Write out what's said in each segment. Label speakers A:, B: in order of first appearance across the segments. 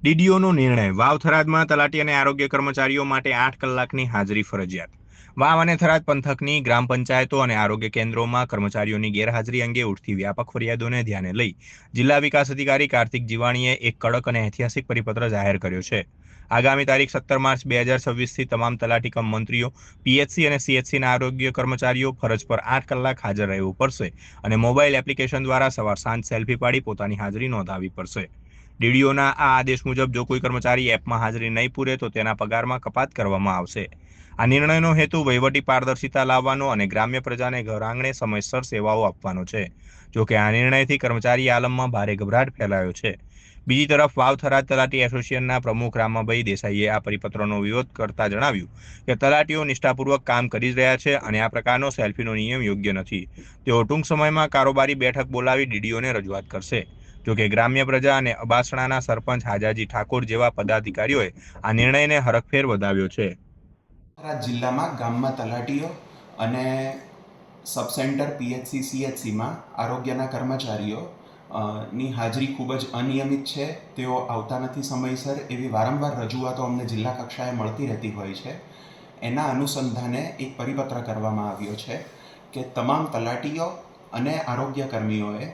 A: ડીડીઓનો નિર્ણય. વાવ થરાદમાં તલાટી અને આરોગ્ય કર્મચારીઓ માટે 8 કલાકની હાજરી ફરજિયાત. વાવ અને થરાદ પંથકની ગ્રામ પંચાયતો અને આરોગ્ય કેન્દ્રોમાં કર્મચારીઓની ગેરહાજરી અંગે ઉઠતી વ્યાપક ફરિયાદોને ધ્યાને લઈ જિલ્લા વિકાસ અધિકારી કાર્તિક જીવાણીએ એક કડક અને ઐતિહાસિક પરિપત્ર જાહેર કર્યો છે. આગામી તારીખ 17 માર્ચ 2026થી તમામ તલાટી કમ મંત્રીઓ, પીએચસી અને સીએચસીના આરોગ્ય કર્મચારીઓ ફરજ પર 8 કલાક હાજર રહેવું પડશે અને મોબાઈલ એપ્લિકેશન દ્વારા સવાર સાંજ સેલ્ફી પાડી પોતાની હાજરી નોંધાવવી પડશે. ડીડીઓના આ આદેશ મુજબ જો કોઈ કર્મચારી એપમાં હાજરી નહીં પૂરે તો તેના પગારમાં કપાત કરવામાં આવશે. આ નિર્ણયનો હેતુ વહીવટી પારદર્શિતા લાવવાનો અને ગ્રામ્ય પ્રજાને ઘર આંગણે સમયસર સેવાઓ આપવાનો છે. જો કે આ નિર્ણયથી કર્મચારી આલમમાં ભારે ગભરાટ ફેલાયો છે. બીજી તરફ વાવ થરાદ તલાટી એસોસિએશનના પ્રમુખ રામાભાઈ દેસાઈએ આ પરિપત્રનો વિરોધ કરતા જણાવ્યું કે તલાટીઓ નિષ્ઠાપૂર્વક કામ કરી જ રહ્યા છે અને આ પ્રકારનો સેલ્ફીનો નિયમ યોગ્ય નથી. તેઓ ટૂંક સમયમાં કારોબારી બેઠક બોલાવી ડીડીઓને રજૂઆત કરશે. જોકે ગ્રામ્ય પ્રજા અને અબાસણાના સરપંચ હાજાજી ઠાકોર જેવા પદાધિકારીઓએ આ નિર્ણયને હરખફેર વધાવ્યો છે.
B: જિલ્લામાં ગામમાં તલાટીઓ અને સબ સેન્ટર પીએચસી સીએચસીમાં આરોગ્યના કર્મચારીઓ ની હાજરી ખૂબ જ અનિયમિત છે. તેઓ આવતા નથી સમયસર, એવી વારંવાર રજૂઆતો અમને જિલ્લા કક્ષાએ મળતી રહેતી હોય છે. એના અનુસંધાને એક પરિપત્ર કરવામાં આવ્યો છે કે તમામ તલાટીઓ અને આરોગ્ય કર્મીઓએ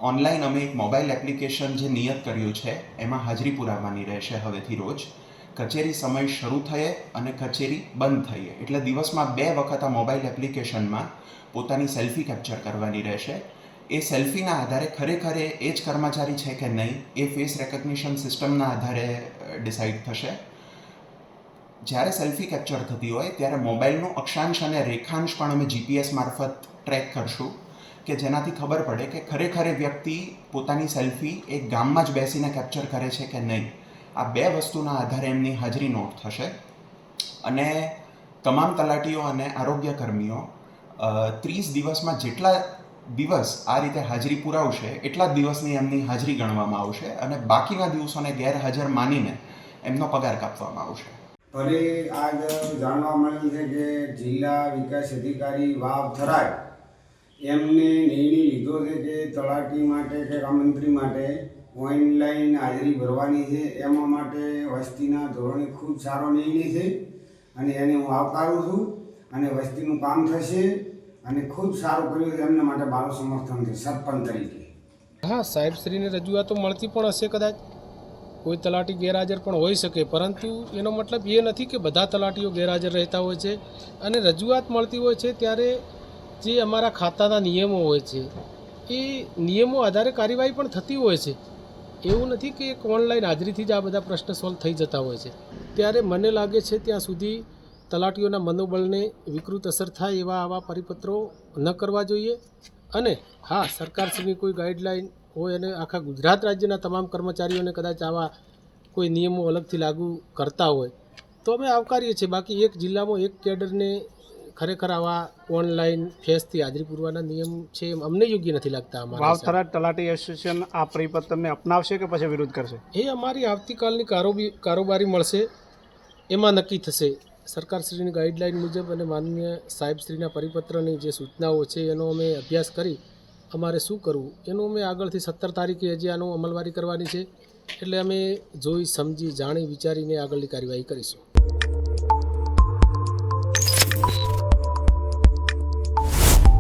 B: ઓનલાઈન અમે એક મોબાઈલ એપ્લિકેશન જે નિયત કર્યું છે એમાં હાજરી પુરાવવાની રહેશે. હવેથી રોજ કચેરી સમય શરૂ થયે અને કચેરી બંધ થઈએ એટલે દિવસમાં 2 વખત આ મોબાઈલ એપ્લિકેશનમાં પોતાની સેલ્ફી કેપ્ચર કરવાની રહેશે. એ સેલ્ફીના આધારે ખરેખર એ જ કર્મચારી છે કે નહીં એ ફેસ રેકગ્નિશન સિસ્ટમના આધારે ડિસાઇડ થશે. જ્યારે સેલ્ફી કેપ્ચર થતી હોય ત્યારે મોબાઈલનું અક્ષાંશ અને રેખાંશ પણ અમે જીપીએસ મારફત ટ્રેક કરશું કે જેનાથી ખબર પડે કે ખરેખર એ વ્યક્તિ પોતાની સેલ્ફી એક ગામમાં જ બેસીને કેપ્ચર કરે છે કે નહીં. આ 2 વસ્તુના આધારે એમની હાજરી નોટ થશે અને તમામ તલાટીઓ અને આરોગ્ય કર્મીઓ 30 દિવસમાં જેટલા દિવસ આ રીતે હાજરી પુરાવશે એટલા જ દિવસની એમની હાજરી ગણવામાં આવશે અને બાકીના દિવસોને ગેરહાજર માનીને એમનો પગાર કાપવામાં આવશે.
C: ફરી આજ જાણવા મળ્યું છે કે જિલ્લા વિકાસ અધિકારી વાવ થરાદ એમને નિર્ણય લીધો છે કે તલાટી માટે કે મંત્રી માટે ઓનલાઈન હાજરી ભરવાની છે. એમાં માટે વસ્તીના ધોરણે ખૂબ સારો નિર્ણય છે અને એને હું આવકારું છું અને વસ્તીનું કામ થશે અને ખૂબ સારું કર્યું છે. એમના માટે મારું સમર્થન છે સરપંચ તરીકે.
D: હા, સાહેબશ્રીને રજૂઆતો મળતી પણ હશે, કદાચ કોઈ તલાટી ગેરહાજર પણ હોઈ શકે, પરંતુ એનો મતલબ એ નથી કે બધા તલાટીઓ ગેરહાજર રહેતા હોય છે. અને રજૂઆત મળતી હોય છે ત્યારે જે અમારા ખાતાના નિયમો હોય છે એ નિયમો આધારે કાર્યવાહી પણ થતી હોય છે. એવું નથી કે એક ઓનલાઈન હાજરીથી જ આ બધા પ્રશ્ન સોલ્વ થઈ જતા હોય છે. ત્યારે મને લાગે છે ત્યાં સુધી તલાટીઓના મનોબળને વિકૃત અસર થાય એવા આવા પરિપત્રો ન કરવા જોઈએ. અને હા, સરકારશ્રીની કોઈ ગાઈડલાઈન હોય અને આખા ગુજરાત રાજ્યના તમામ કર્મચારીઓને કદાચ આવા કોઈ નિયમો અલગથી લાગુ કરતા હોય તો અમે આવકારીએ છીએ. બાકી એક જિલ્લામાં એક કેડરને ખરેખર આવા ઓનલાઈન ફેસથી હાજરી પૂરવાના નિયમ છે એમ અમને યોગ્ય નથી લાગતા.
E: વાવ થરાદ તલાટી એસોસિએશન આ પરિપત્રને અપનાવશે કે પછી વિરોધ કરશે
D: એ અમારી આવતીકાલની કારોબારી મળશે એમાં નક્કી થશે. સરકારશ્રીની ગાઈડલાઈન મુજબ અને માનનીય સાહેબશ્રીના પરિપત્રની જે સૂચનાઓ છે એનો અમે અભ્યાસ કરી અમારે શું કરવું એનું અમે આગળથી 17 તારીખે હજી આનું અમલવારી કરવાની છે. એટલે અમે જોઈ સમજી જાણી વિચારીને આગળની કાર્યવાહી કરીશું.